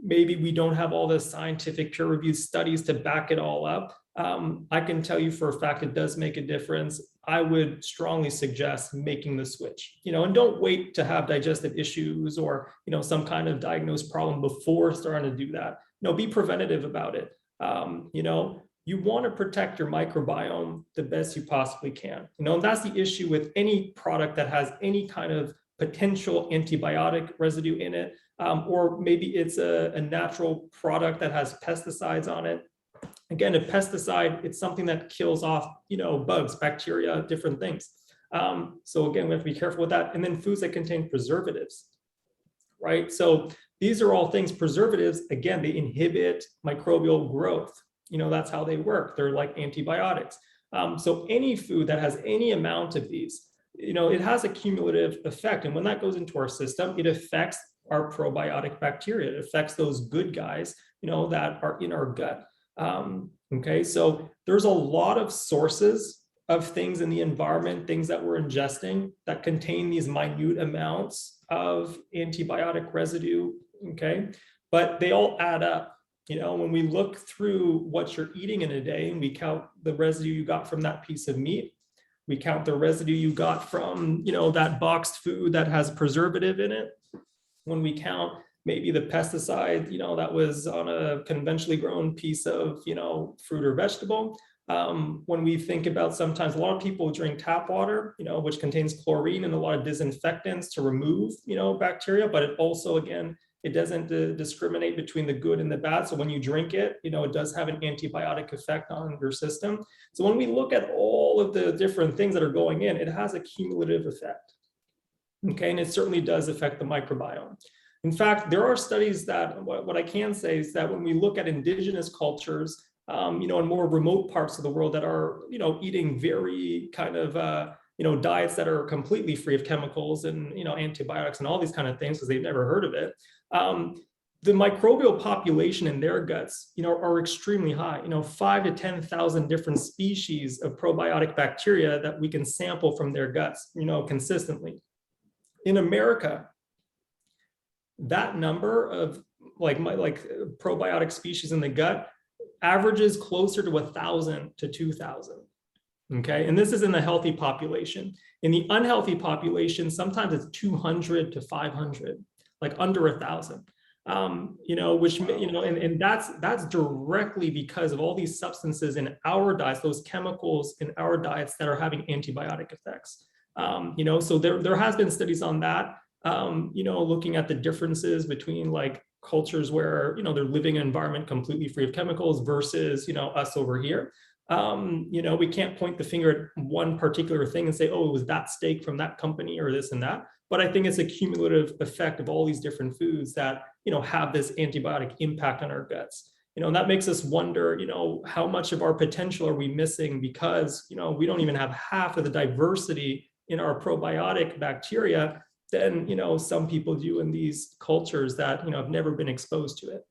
maybe we don't have all the scientific peer-reviewed studies to back it all up, I can tell you for a fact it does make a difference. I would strongly suggest making the switch, and don't wait to have digestive issues or, some kind of diagnosed problem before starting to do that. Be preventative about it. You want to protect your microbiome the best you possibly can. And that's the issue with any product that has any kind of potential antibiotic residue in it, or maybe it's a natural product that has pesticides on it. Again, a pesticide, it's something that kills off, bugs, bacteria, different things. So again, we have to be careful with that. And then foods that contain preservatives, right? So these are all things, preservatives, again, they inhibit microbial growth. That's how they work. They're like antibiotics. So any food that has any amount of these, it has a cumulative effect. And when that goes into our system, it affects our probiotic bacteria. It affects those good guys, that are in our gut. Okay, so there's a lot of sources of things in the environment, things that we're ingesting that contain these minute amounts of antibiotic residue. Okay, but they all add up. When we look through what you're eating in a day and we count the residue you got from that piece of meat, we count the residue you got from, that boxed food that has preservative in it. When we count maybe the pesticide, that was on a conventionally grown piece of, fruit or vegetable. When we think about, sometimes a lot of people drink tap water, which contains chlorine and a lot of disinfectants to remove, bacteria, but it also, again, it doesn't discriminate between the good and the bad. So when you drink it, it does have an antibiotic effect on your system. So when we look at all of the different things that are going in, it has a cumulative effect. Okay, and it certainly does affect the microbiome. In fact, there are studies that, what I can say is that when we look at indigenous cultures, in more remote parts of the world that are, eating very kind of, diets that are completely free of chemicals and, antibiotics and all these kind of things, because they've never heard of it. The microbial population in their guts, are extremely high, 5 to 10,000 different species of probiotic bacteria that we can sample from their guts, consistently. In America, that number of probiotic species in the gut averages closer to 1,000 to 2,000. Okay, and this is in the healthy population. In the unhealthy population, sometimes it's 200 to 500, like under 1,000. Which, and that's directly because of all these substances in our diets, those chemicals in our diets that are having antibiotic effects. So there has been studies on that, looking at the differences between like cultures where, they're living in an environment completely free of chemicals versus, us over here. We can't point the finger at one particular thing and say, oh, it was that steak from that company or this and that. But I think it's a cumulative effect of all these different foods that, have this antibiotic impact on our guts. And that makes us wonder, how much of our potential are we missing because, we don't even have half of the diversity in our probiotic bacteria than, some people do in these cultures that, have never been exposed to it.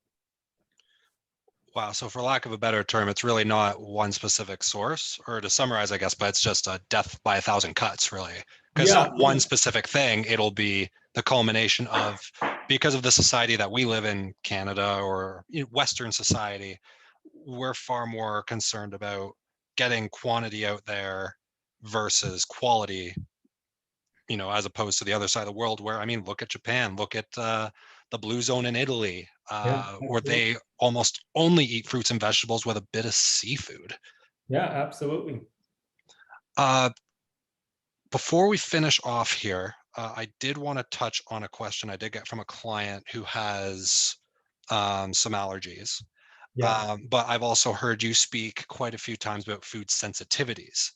Wow. So for lack of a better term, it's really not one specific source, or to summarize, I guess, but it's just a death by 1,000 cuts, really. Because it's not one specific thing. It'll be the culmination of, because of the society that we live in, Canada or Western society, we're far more concerned about getting quantity out there versus quality, as opposed to the other side of the world where, look at Japan, look at the blue zone in Italy, where they almost only eat fruits and vegetables with a bit of seafood. Yeah, absolutely. Before we finish off here, I did want to touch on a question I did get from a client who has some allergies. But I've also heard you speak quite a few times about food sensitivities.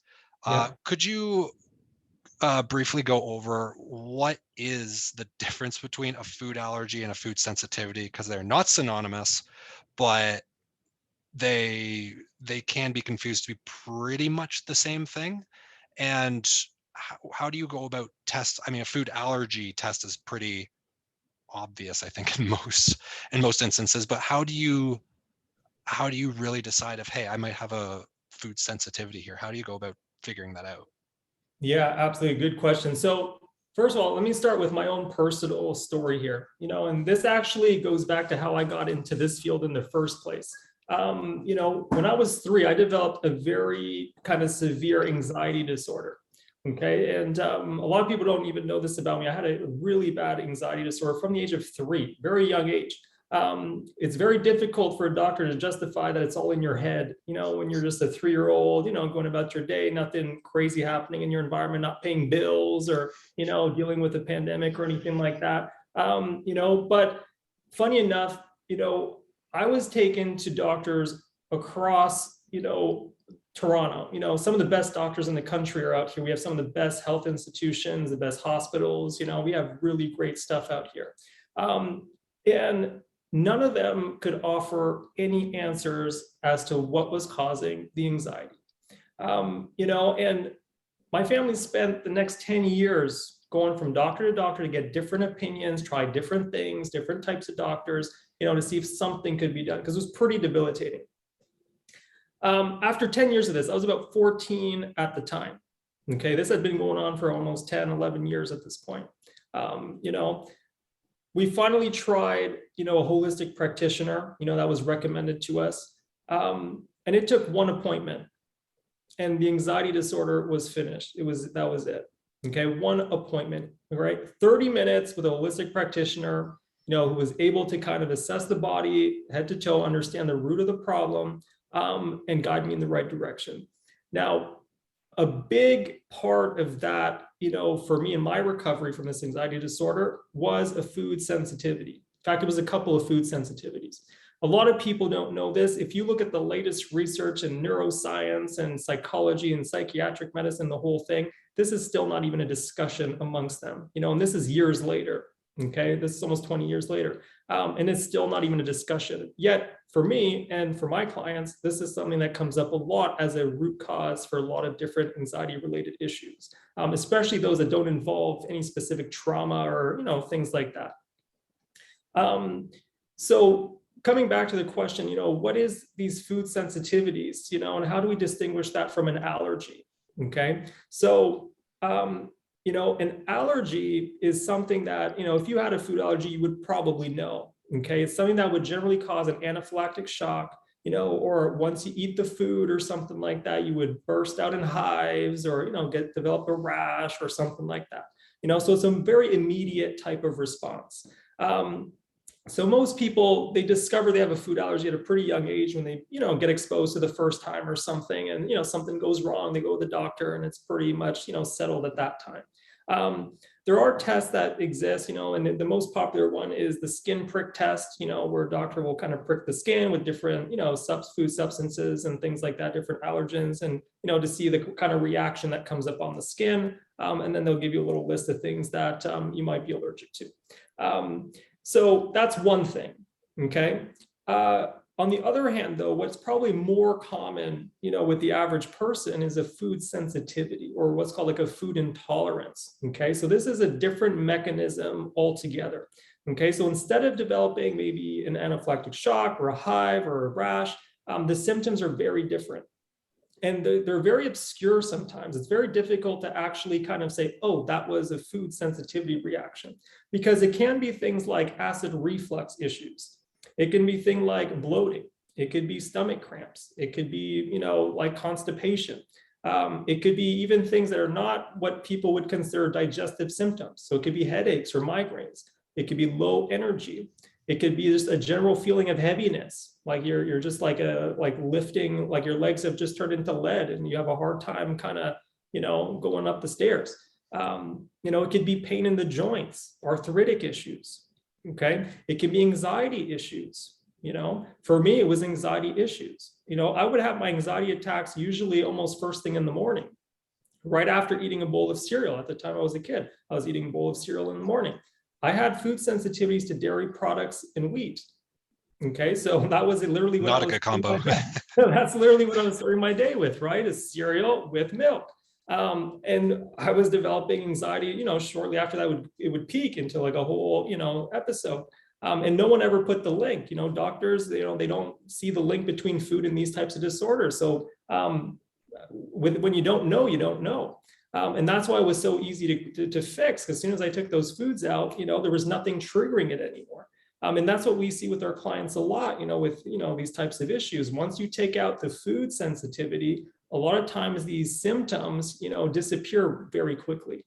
Could you briefly go over what is the difference between a food allergy and a food sensitivity? Because they're not synonymous, but they can be confused to be pretty much the same thing. And how do you go about tests? I mean, a food allergy test is pretty obvious, I think, in most instances, but how do you really decide if, hey, I might have a food sensitivity here? How do you go about figuring that out? Yeah, absolutely. Good question. So first of all, let me start with my own personal story here, and this actually goes back to how I got into this field in the first place. When I was 3, I developed a very kind of severe anxiety disorder. Okay. And a lot of people don't even know this about me. I had a really bad anxiety disorder from the age of 3, very young age. It's very difficult for a doctor to justify that it's all in your head, when you're just a 3-year-old, going about your day, nothing crazy happening in your environment, not paying bills or, dealing with a pandemic or anything like that. But funny enough, I was taken to doctors across, Toronto. Some of the best doctors in the country are out here. We have some of the best health institutions, the best hospitals, we have really great stuff out here. And none of them could offer any answers as to what was causing the anxiety. And my family spent the next 10 years going from doctor to doctor to get different opinions, try different things, different types of doctors, to see if something could be done, because it was pretty debilitating. After 10 years of this, I was about 14 at the time. Okay, this had been going on for almost 10, 11 years at this point. We finally tried, a holistic practitioner, that was recommended to us. And it took one appointment and the anxiety disorder was finished. That was it. Okay, one appointment, right? 30 minutes with a holistic practitioner, who was able to kind of assess the body, head to toe, understand the root of the problem, and guide me in the right direction. Now, a big part of that, for me in my recovery from this anxiety disorder was a food sensitivity. In fact, it was a couple of food sensitivities. A lot of people don't know this. If you look at the latest research in neuroscience and psychology and psychiatric medicine, the whole thing, this is still not even a discussion amongst them, and this is years later. Okay, this is almost 20 years later, and it's still not even a discussion. Yet for me and for my clients, this is something that comes up a lot as a root cause for a lot of different anxiety related issues, especially those that don't involve any specific trauma or, things like that. So coming back to the question, what is these food sensitivities, and how do we distinguish that from an allergy? Okay, so, an allergy is something that, if you had a food allergy, you would probably know. Okay, it's something that would generally cause an anaphylactic shock, or once you eat the food or something like that, you would burst out in hives or, develop a rash or something like that. So it's a very immediate type of response. So most people, they discover they have a food allergy at a pretty young age when they, get exposed to the first time or something, and, something goes wrong, they go to the doctor and it's pretty much, settled at that time. There are tests that exist, and the most popular one is the skin prick test, where a doctor will kind of prick the skin with different, food substances and things like that, different allergens, and, to see the kind of reaction that comes up on the skin. And then they'll give you a little list of things that you might be allergic to. So that's one thing, okay? On the other hand, though, what's probably more common, with the average person is a food sensitivity, or what's called like a food intolerance, okay? So this is a different mechanism altogether, okay? So instead of developing maybe an anaphylactic shock or a hive or a rash, the symptoms are very different. And they're very obscure sometimes. It's very difficult to actually kind of say, oh, that was a food sensitivity reaction, because it can be things like acid reflux issues. It can be things like bloating. It could be stomach cramps. It could be, like constipation. It could be even things that are not what people would consider digestive symptoms. So it could be headaches or migraines. It could be low energy. It could be just a general feeling of heaviness, like you're just like lifting, like your legs have just turned into lead and you have a hard time kind of, going up the stairs. It could be pain in the joints, arthritic issues. Okay, it can be anxiety issues. For me, it was anxiety issues. I would have my anxiety attacks usually almost first thing in the morning, right after eating a bowl of cereal. At the time I was a kid, I was eating a bowl of cereal in the morning. I had food sensitivities to dairy products and wheat. Okay, so that was literally what not a good combo. That's literally what I was starting my day with, right? Is cereal with milk. And I was developing anxiety, shortly after that it would peak into like a whole, episode. And no one ever put the link, doctors, they don't see the link between food and these types of disorders. So when you don't know, you don't know. And that's why it was so easy to fix, because as soon as I took those foods out, there was nothing triggering it anymore. And that's what we see with our clients a lot, with, these types of issues. Once you take out the food sensitivity, a lot of times these symptoms, disappear very quickly.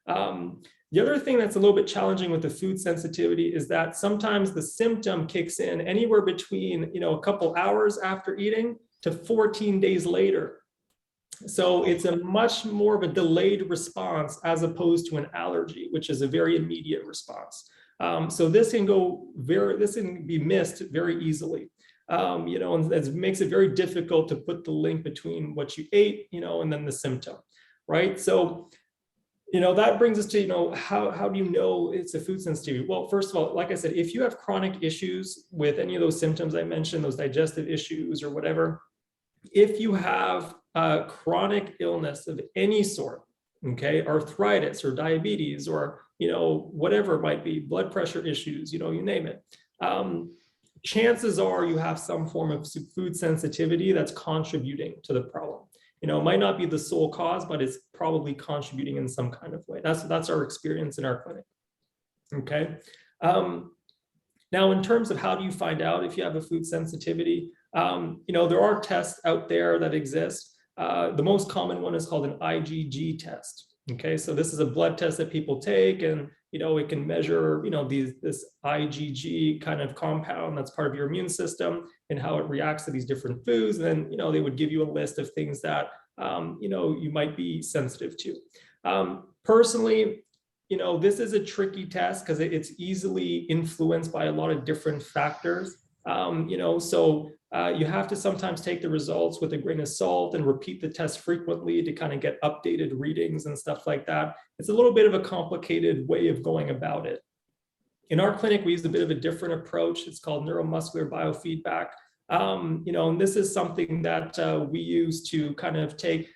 The other thing that's a little bit challenging with the food sensitivity is that sometimes the symptom kicks in anywhere between, a couple hours after eating to 14 days later. So it's a much more of a delayed response as opposed to an allergy, which is a very immediate response. So this can be missed very easily. And it makes it very difficult to put the link between what you ate, and then the symptom, right? So, that brings us to, how do you know it's a food sensitivity? Well, first of all, like I said, if you have chronic issues with any of those symptoms I mentioned, those digestive issues or whatever, if you have chronic illness of any sort, okay, arthritis or diabetes or, whatever it might be, blood pressure issues, you name it, chances are you have some form of food sensitivity that's contributing to the problem. It might not be the sole cause, but it's probably contributing in some kind of way. That's our experience in our clinic. Okay. Now, in terms of how do you find out if you have a food sensitivity, there are tests out there that exist. The most common one is called an IgG test. Okay, so this is a blood test that people take, and it can measure this IgG kind of compound that's part of your immune system and how it reacts to these different foods. And then they would give you a list of things that you might be sensitive to. Personally, this is a tricky test because it's easily influenced by a lot of different factors. So you have to sometimes take the results with a grain of salt and repeat the test frequently to kind of get updated readings and stuff like that. It's a little bit of a complicated way of going about it. In our clinic, we use a bit of a different approach. It's called neuromuscular biofeedback. And this is something that we use to kind of take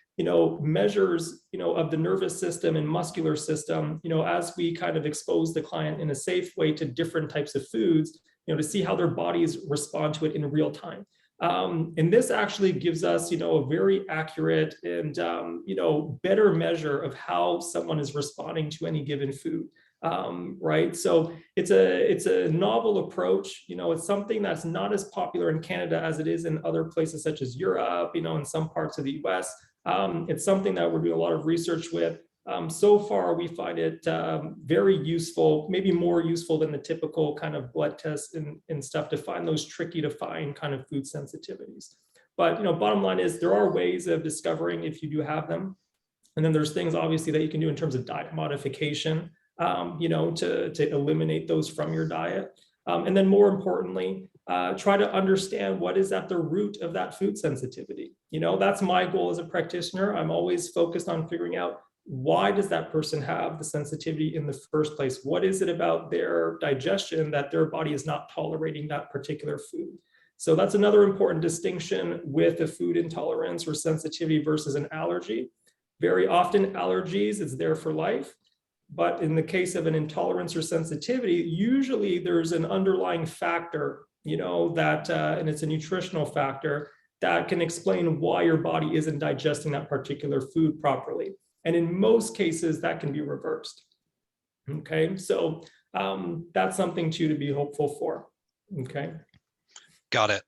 measures, of the nervous system and muscular system, as we kind of expose the client in a safe way to different types of foods, to see how their bodies respond to it in real time. And this actually gives us, a very accurate and, better measure of how someone is responding to any given food. Right. So it's a novel approach. It's something that's not as popular in Canada as it is in other places such as Europe, in some parts of the US. It's something that we're doing a lot of research with. So far, we find it very useful, maybe more useful than the typical kind of blood tests and stuff to find those tricky to find kind of food sensitivities. But, bottom line is there are ways of discovering if you do have them. And then there's things obviously that you can do in terms of diet modification, to eliminate those from your diet. And then more importantly, try to understand what is at the root of that food sensitivity. That's my goal as a practitioner. I'm always focused on figuring out, why does that person have the sensitivity in the first place? What is it about their digestion that their body is not tolerating that particular food? So that's another important distinction with a food intolerance or sensitivity versus an allergy. Very often allergies, it's there for life. But in the case of an intolerance or sensitivity, usually there's an underlying factor, that, and it's a nutritional factor that can explain why your body isn't digesting that particular food properly. And in most cases, that can be reversed. Okay, so that's something too to be hopeful for. Okay. Got it.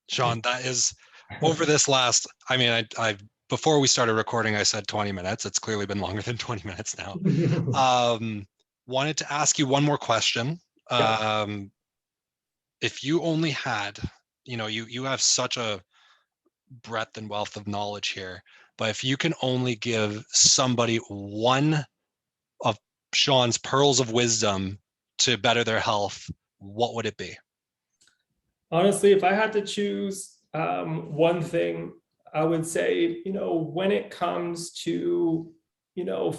Shawn, that is over this last, I before we started recording, I said 20 minutes. It's clearly been longer than 20 minutes now. Wanted to ask you one more question. Yeah. If you only had, you have such a breadth and wealth of knowledge here, but if you can only give somebody one of Shawn's pearls of wisdom to better their health, what would it be? Honestly, if I had to choose one thing, I would say, when it comes to,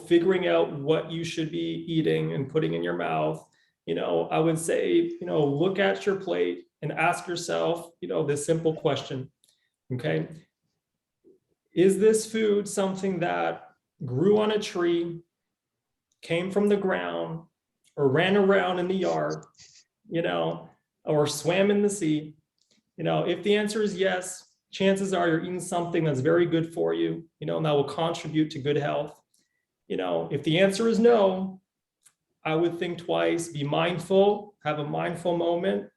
figuring out what you should be eating and putting in your mouth, I would say, look at your plate and ask yourself, this simple question. Okay. Is this food something that grew on a tree, came from the ground, or ran around in the yard, or swam in the sea? If the answer is yes, chances are you're eating something that's very good for you, and that will contribute to good health. If the answer is no, I would think twice, be mindful, have a mindful moment,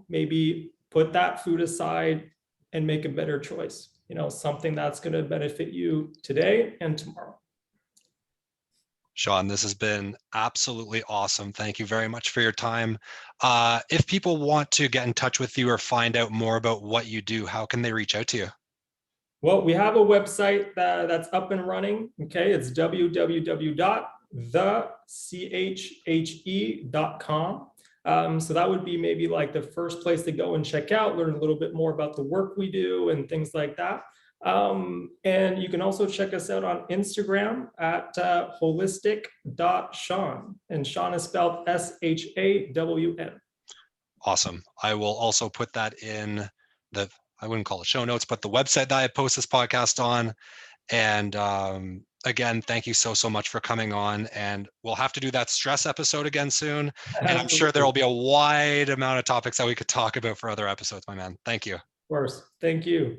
maybe put that food aside and make a better choice, something that's going to benefit you today and tomorrow. Shawn, this has been absolutely awesome. Thank you very much for your time. If people want to get in touch with you or find out more about what you do, how can they reach out to you? Well, we have a website that's up and running. Okay, it's www.thechhe.com. So that would be maybe like the first place to go and check out, learn a little bit more about the work we do and things like that. And you can also check us out on Instagram at holistic.shawn, and Shawn is spelled SHAWN. Awesome. I will also put that in the, I wouldn't call it show notes, but the website that I post this podcast on. And again, thank you so much for coming on, and we'll have to do that stress episode again soon. And I'm sure there will be a wide amount of topics that we could talk about for other episodes, my man. Thank you. Of course. Thank you.